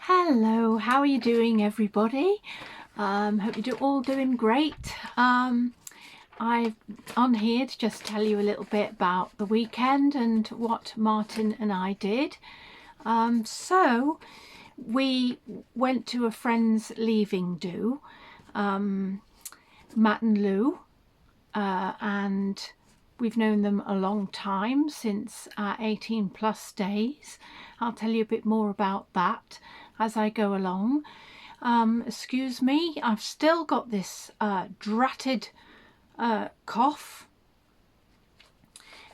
Hello, how are you doing, everybody? Hope you're all doing great. I'm on here to just tell you a little bit about the weekend and what Martin and I did. So we went to a friend's leaving do, Matt and Lou, and we've known them a long time, since our 18 plus days. I'll tell you a bit more about that as I go along. Excuse me, I've still got this dratted cough.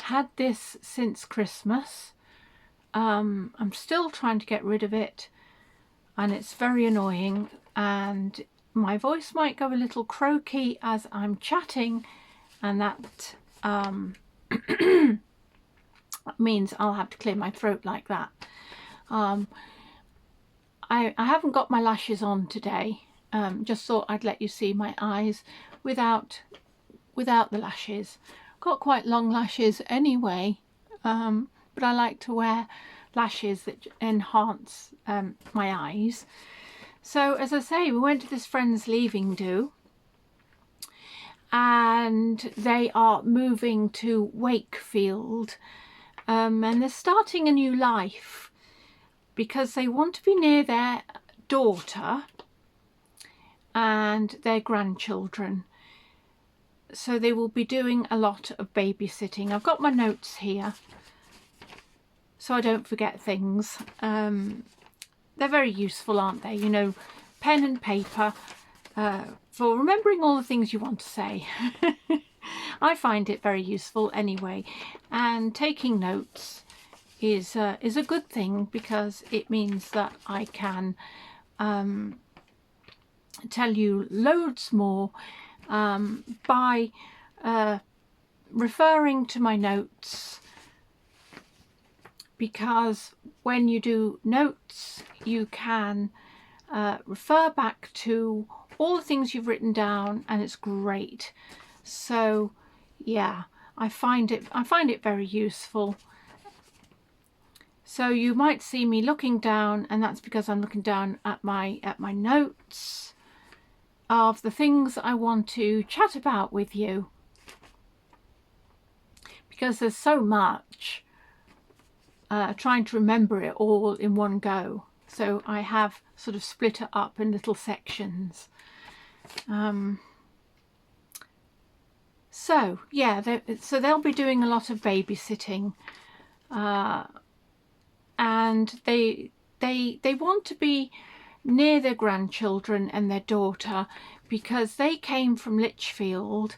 Had this since Christmas. I'm still trying to get rid of it, and it's very annoying, and my voice might go a little croaky as I'm chatting, and that means I'll have to clear my throat like that. I haven't got my lashes on today. Just thought I'd let you see my eyes without the lashes. Got quite long lashes anyway, but I like to wear lashes that enhance my eyes. So as I say, we went to this friend's leaving do, and they are moving to Wakefield, and they're starting a new life because they want to be near their daughter and their grandchildren. So they will be doing a lot of babysitting. I've got my notes here so I don't forget things. They're very useful, aren't they? You know, pen and paper for remembering all the things you want to say. I find it very useful anyway, and taking notes is a good thing, because it means that I can tell you loads more by referring to my notes, because when you do notes you can refer back to all the things you've written down, and it's great. So yeah, I find it very useful. So you might see me looking down, and that's because I'm looking down at my notes of the things I want to chat about with you, because there's so much, trying to remember it all in one go. So I have sort of split it up in little sections. So yeah, so they'll be doing a lot of babysitting, and they want to be near their grandchildren and their daughter, because they came from Lichfield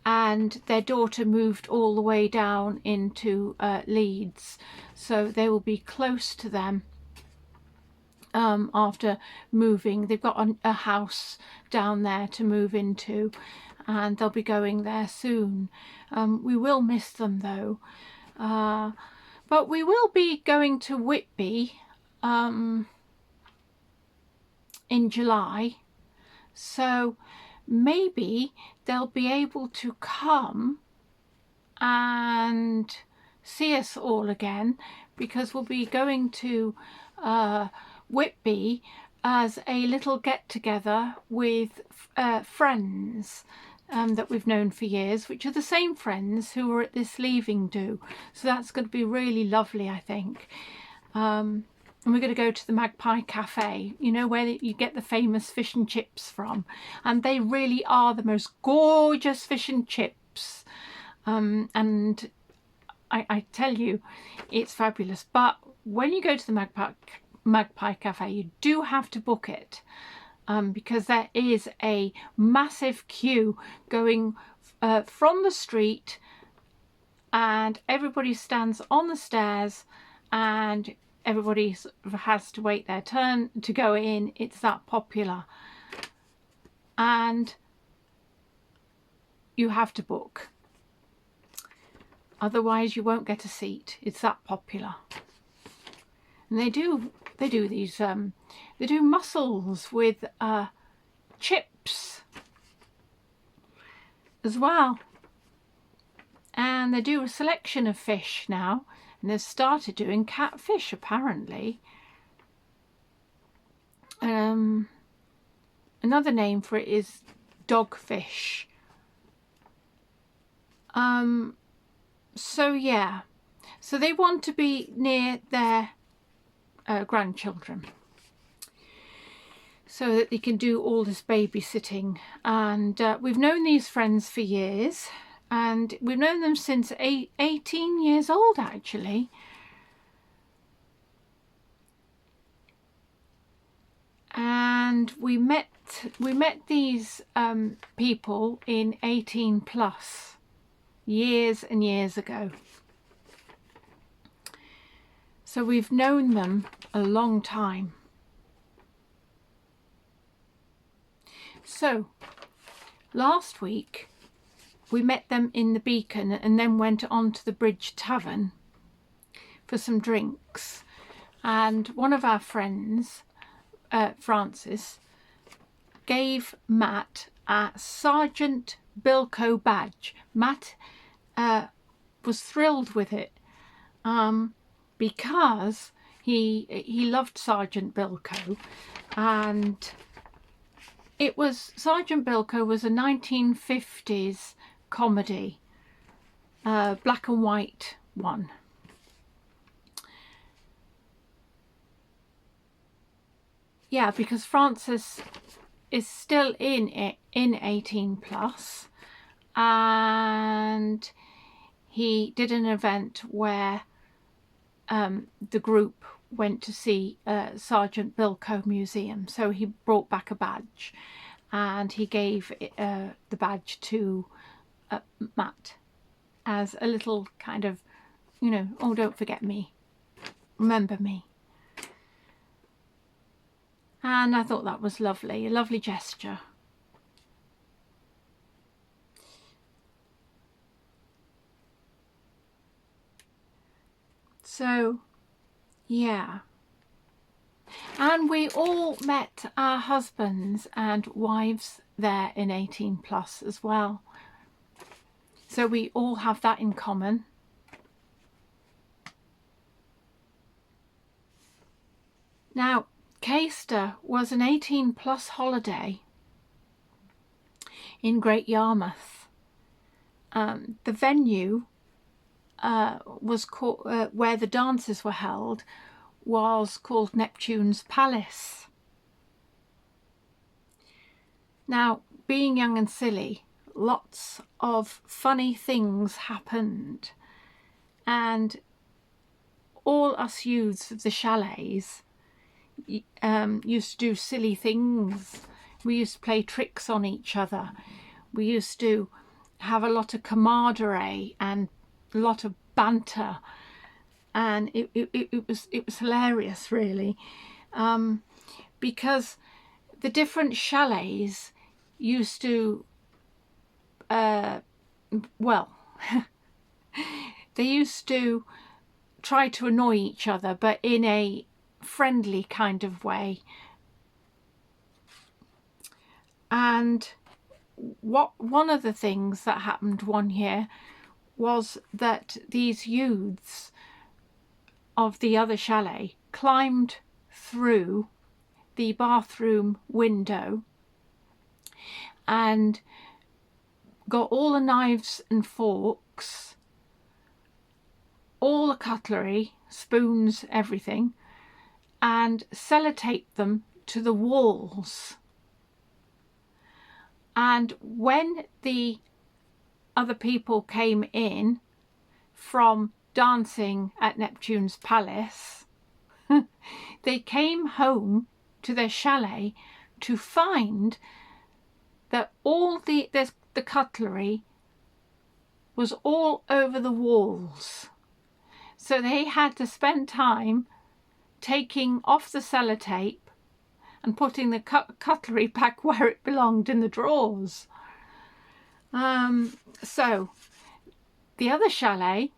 and their daughter moved all the way down into Leeds, so they will be close to them after moving. They've got a house down there to move into, and they'll be going there soon. We will miss them though, but we will be going to Whitby in July, so maybe they'll be able to come and see us all again, because we'll be going to Whitby as a little get-together with friends that we've known for years, which are the same friends who were at this leaving do. So that's going to be really lovely, I think. And we're going to go to the Magpie Cafe, you know, where you get the famous fish and chips from, and they really are the most gorgeous fish and chips, and I tell you, it's fabulous. But when you go to the Magpie Cafe, you do have to book it, because there is a massive queue going from the street, and everybody stands on the stairs, and everybody has to wait their turn to go in. It's that popular, and you have to book, otherwise you won't get a seat. It's that popular. And they do these they do mussels with chips as well, and they do a selection of fish now, and they've started doing catfish apparently. Another name for it is dogfish. So yeah, so they want to be near their grandchildren so that they can do all this babysitting. And we've known these friends for years, and we've known them since 18 years old actually. And we met these people in 18 plus years and years ago. So we've known them a long time. So last week we met them in the Beacon and then went on to the Bridge Tavern for some drinks. And one of our friends, Francis, gave Matt a Sergeant Bilko badge. Matt was thrilled with it because he loved Sergeant Bilko, and Sergeant Bilko was a 1950s comedy, black and white one. Yeah, because Francis is still in 18 plus, and he did an event where the group went to see Sergeant Bilko Museum. So he brought back a badge, and he gave the badge to Matt as a little kind of, you know, oh, don't forget me, remember me. And I thought that was lovely, a lovely gesture. So, yeah. And we all met our husbands and wives there in 18 plus as well. So we all have that in common. Now, Caister was an 18 plus holiday in Great Yarmouth. The venue was called, where the dances were held, was called Neptune's Palace. Now, being young and silly, lots of funny things happened, and all us youths of the chalets used to do silly things. We used to play tricks on each other. We used to have a lot of camaraderie and a lot of banter, and it was hilarious, really, because the different chalets used to well they used to try to annoy each other, but in a friendly kind of way. And one of the things that happened one year was that these youths of the other chalet climbed through the bathroom window and got all the knives and forks, all the cutlery, spoons, everything, and sellotaped them to the walls. And when the other people came in from dancing at Neptune's Palace, they came home to their chalet to find that all the cutlery was all over the walls. So they had to spend time taking off the sellotape and putting the cutlery back where it belonged, in the drawers. So the other chalet,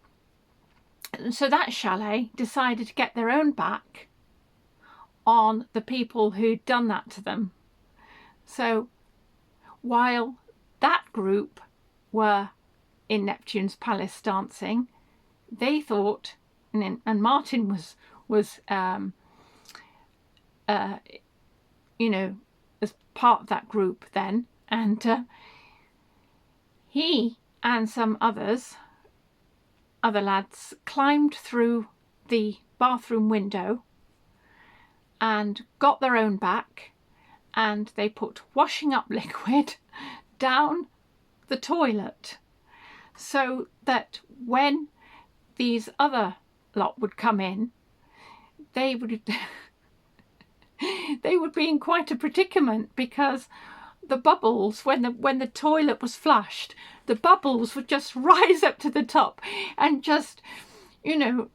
so that chalet decided to get their own back on the people who'd done that to them. So while that group were in Neptune's Palace dancing, they thought, and Martin was you know, as part of that group then, and he and some other lads climbed through the bathroom window and got their own back, and they put washing up liquid down the toilet so that when these other lot would come in, they would they would be in quite a predicament, because the bubbles, when the toilet was flushed, the bubbles would just rise up to the top and just, you know,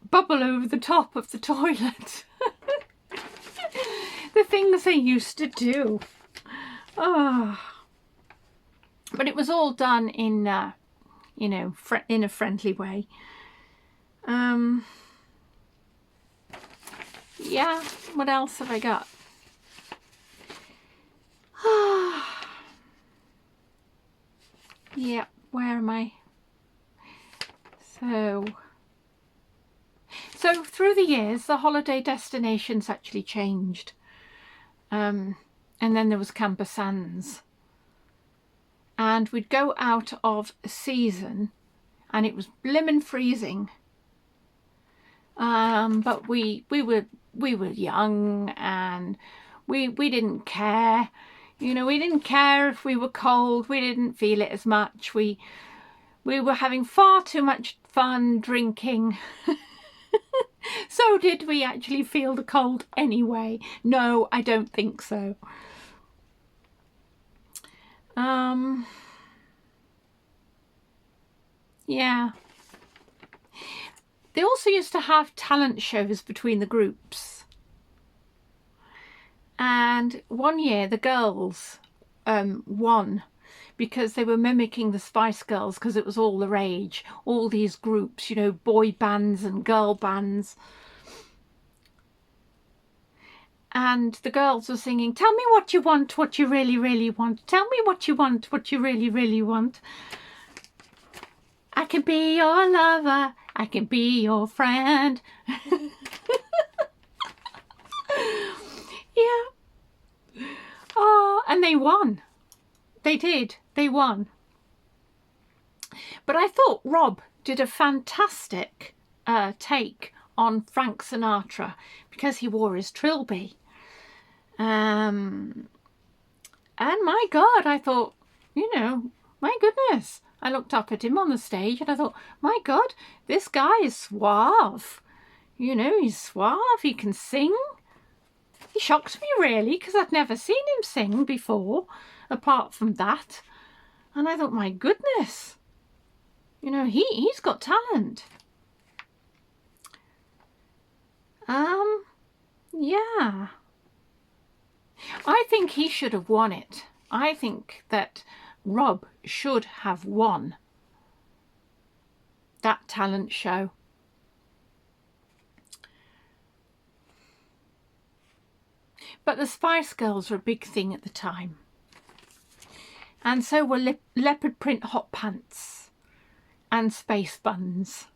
bubble over the top of the toilet. The things they used to do. Oh. But it was all done in, you know, in a friendly way. Yeah, what else have I got? Yeah, where am I? So through the years, the holiday destinations actually changed. And then there was Camper Sands. And we'd go out of season and it was blimmin' freezing. But we were young, and we didn't care. You know, we didn't care if we were cold. We didn't feel it as much. We were having far too much fun drinking. So did we actually feel the cold anyway? No, I don't think so. Yeah. They also used to have talent shows between the groups. And one year the girls won, because they were mimicking the Spice Girls, because it was all the rage. All these groups, you know, boy bands and girl bands. And the girls were singing, "Tell me what you want, what you really, really want. Tell me what you want, what you really, really want. I can be your lover. I can be your friend." Yeah. Oh, and they won. They did. They won. But I thought Rob did a fantastic take on Frank Sinatra, because he wore his trilby. And my God, I thought, you know, my goodness. I looked up at him on the stage and I thought, my God, this guy is suave. You know, he's suave, he can sing. He shocked me really, because I'd never seen him sing before, apart from that. And I thought, my goodness, you know, he's got talent. Yeah. I think he should have won it. I think that Rob should have won that talent show. But the Spice Girls were a big thing at the time. And so were leopard print hot pants and space buns.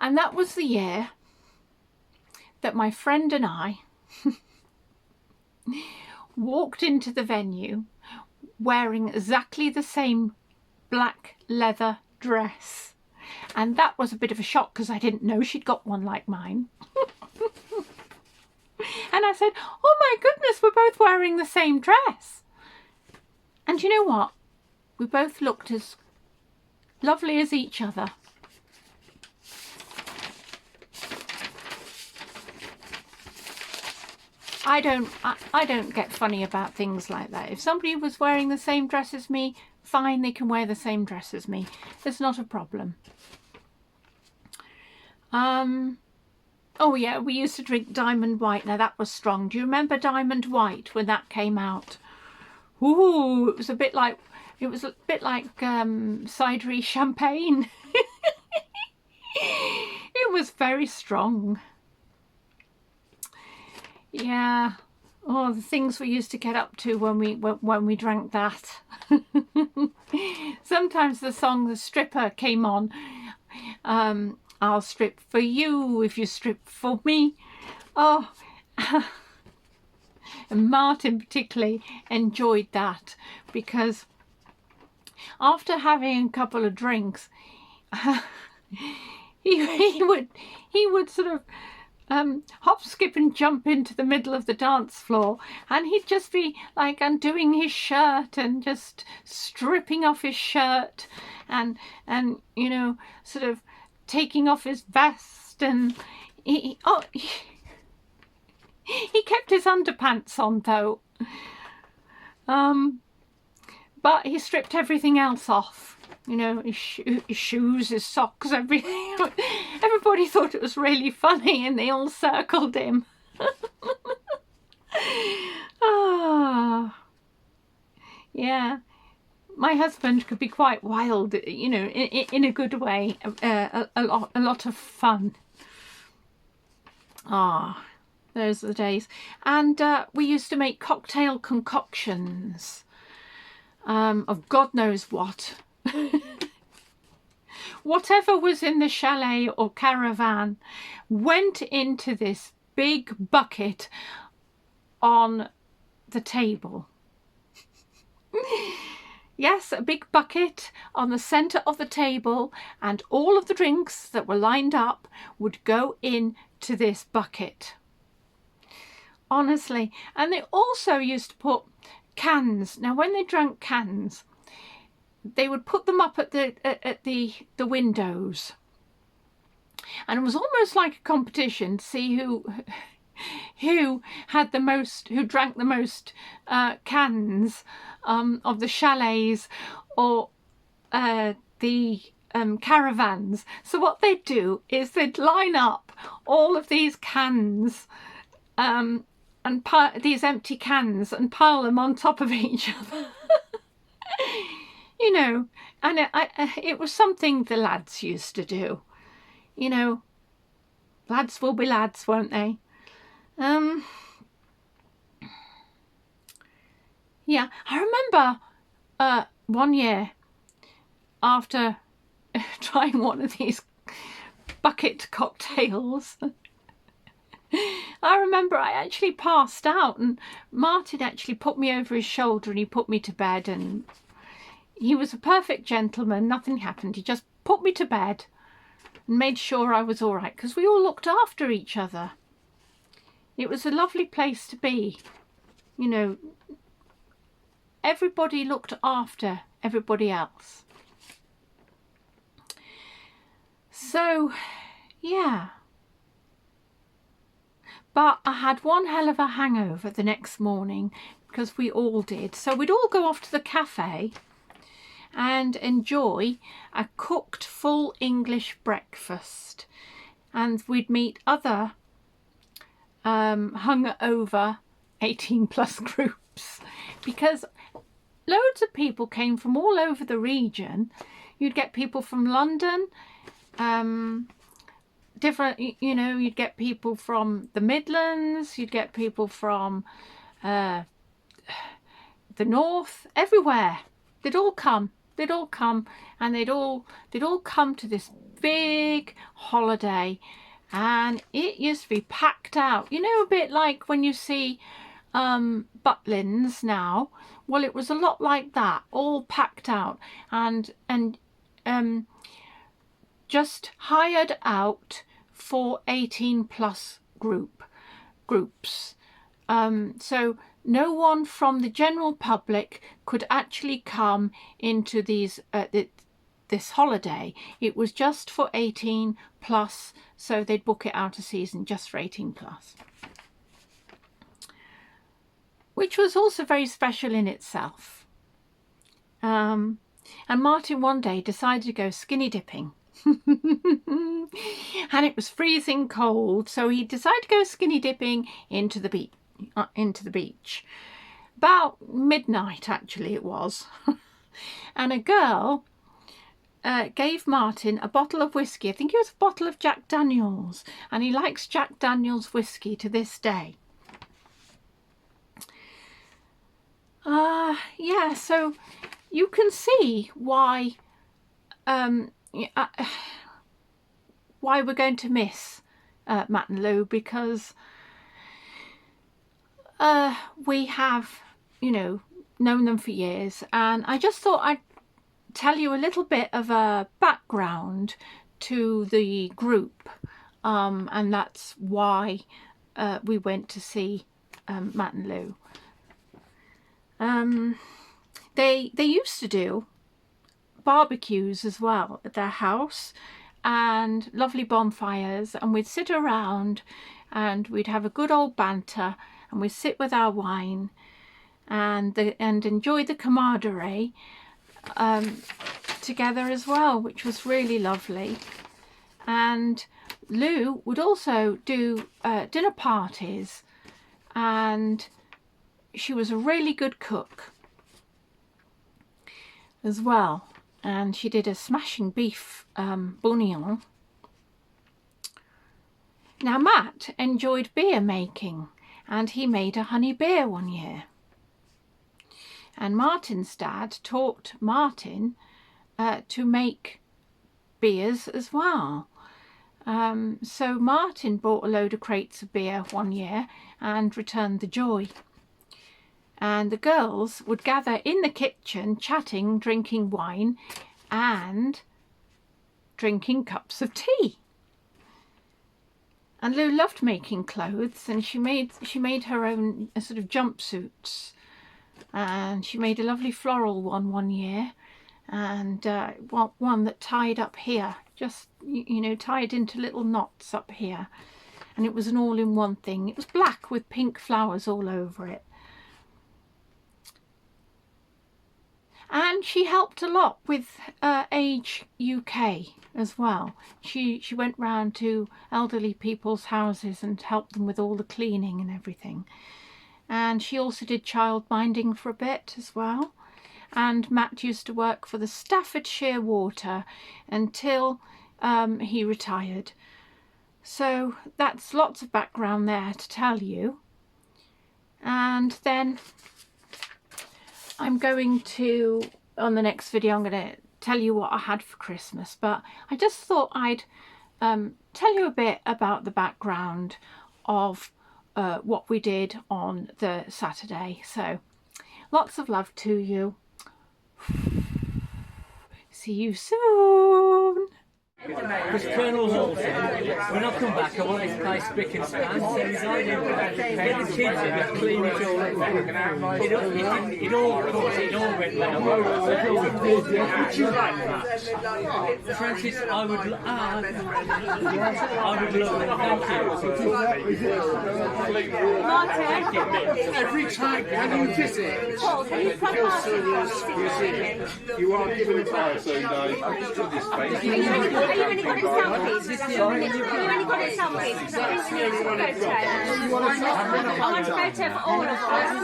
And that was the year that my friend and I walked into the venue wearing exactly the same black leather dress. And that was a bit of a shock, because I didn't know she'd got one like mine. And I said, "Oh my goodness, we're both wearing the same dress." And you know what? We both looked as lovely as each other. I don't get funny about things like that. If somebody was wearing the same dress as me, fine, they can wear the same dress as me. It's not a problem. Oh yeah, we used to drink Diamond White. Now that was strong. Do you remember Diamond White when that came out? Ooh, it was a bit like cidery champagne. It was very strong. Yeah. Oh, the things we used to get up to when we drank that. Sometimes the song "The Stripper" came on, I'll strip for you if you strip for me. Oh, and Martin particularly enjoyed that, because after having a couple of drinks, he would sort of hop, skip and jump into the middle of the dance floor, and he'd just be like undoing his shirt and just stripping off his shirt, and you know, sort of taking off his vest, and he kept his underpants on though, but he stripped everything else off, you know, his shoes, his socks, everything. Everybody thought it was really funny, and they all circled him. Ah, yeah. My husband could be quite wild, you know, in a good way. A lot of fun. Ah, those are the days. And we used to make cocktail concoctions of God knows what. Whatever was in the chalet or caravan went into this big bucket on the table. Yes, a big bucket on the centre of the table, and all of the drinks that were lined up would go into this bucket. Honestly. And they also used to put cans. Now, when they drank cans, they would put them up at the windows, and it was almost like a competition to see who had the most, who drank the most cans of the chalets or the caravans. So what they'd do is they'd line up all of these cans and these empty cans and pile them on top of each other. You know, and it was something the lads used to do. You know, lads will be lads, won't they? Yeah, I remember one year after trying one of these bucket cocktails, I remember I actually passed out, and Martin actually put me over his shoulder and he put me to bed, and he was a perfect gentleman. Nothing happened. He just put me to bed and made sure I was all right, because we all looked after each other. It was a lovely place to be. You know, everybody looked after everybody else. So, yeah. But I had one hell of a hangover the next morning, because we all did. So we'd all go off to the cafe and enjoy a cooked full English breakfast, and we'd meet other hungover 18+ groups, because loads of people came from all over the region. You'd get people from London, different, you know, you'd get people from the Midlands, you'd get people from the north, everywhere. They'd all come, and they'd all come to this big holiday, and it used to be packed out. You know, a bit like when you see Butlins now. Well, it was a lot like that, all packed out, and just hired out for 18+ groups. So no one from the general public could actually come into these this holiday. It was just for 18+, so they'd book it out a season just for 18+. Which was also very special in itself. And Martin one day decided to go skinny dipping. And it was freezing cold, so he decided to go skinny dipping into the beach. About midnight, actually, it was. And a girl gave Martin a bottle of whiskey. I think it was a bottle of Jack Daniels, and he likes Jack Daniels whiskey to this day. Yeah, so you can see why why we're going to miss Matt and Lou, because we have, you know, known them for years, and I just thought I'd tell you a little bit of a background to the group, and that's why we went to see Matt and Lou. They used to do barbecues as well at their house, and lovely bonfires, and we'd sit around and we'd have a good old banter, and we'd sit with our wine and enjoy the camaraderie together as well, which was really lovely. And Lou would also do dinner parties, and she was a really good cook as well, and she did a smashing beef bouillon. Now Matt enjoyed beer making, and he made a honey beer one year, and Martin's dad taught Martin to make beers as well. So Martin bought a load of crates of beer one year and returned the joy. And the girls would gather in the kitchen, chatting, drinking wine and drinking cups of tea. And Lou loved making clothes, and she made her own sort of jumpsuits, and she made a lovely floral one year, and one that tied up here, just, you know, tied into little knots up here, and it was an all-in-one thing. It was black with pink flowers all over it. And she helped a lot with Age UK as well. She went round to elderly people's houses and helped them with all the cleaning and everything. And she also did childminding for a bit as well. And Matt used to work for the Staffordshire Water until he retired. So that's lots of background there to tell you. And then I'm going to, on the next video, I'm going to tell you what I had for Christmas, but I just thought I'd tell you a bit about the background of what we did on the Saturday. So lots of love to you. See you soon. Because Colonel Halton, when I come back, I want his place spick and span, so he's ideal. Get the kids in and clean it all up. It all went well. Would you like that? Francis, I would love it. Thank you. Every time when you visit Phil Silver's museum, you are given a badge. Are you only got it selfies? Are you only got it selfies? That's the only one I've got. I want a photo for all of us.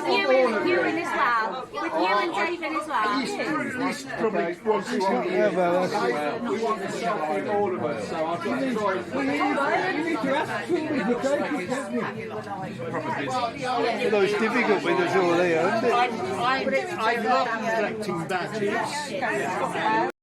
With you and as well. With you and David as well. At least probably once a year. We want the selfie for all of us, so I've got to try. Although it's difficult with us all here, isn't it? I love collecting badges.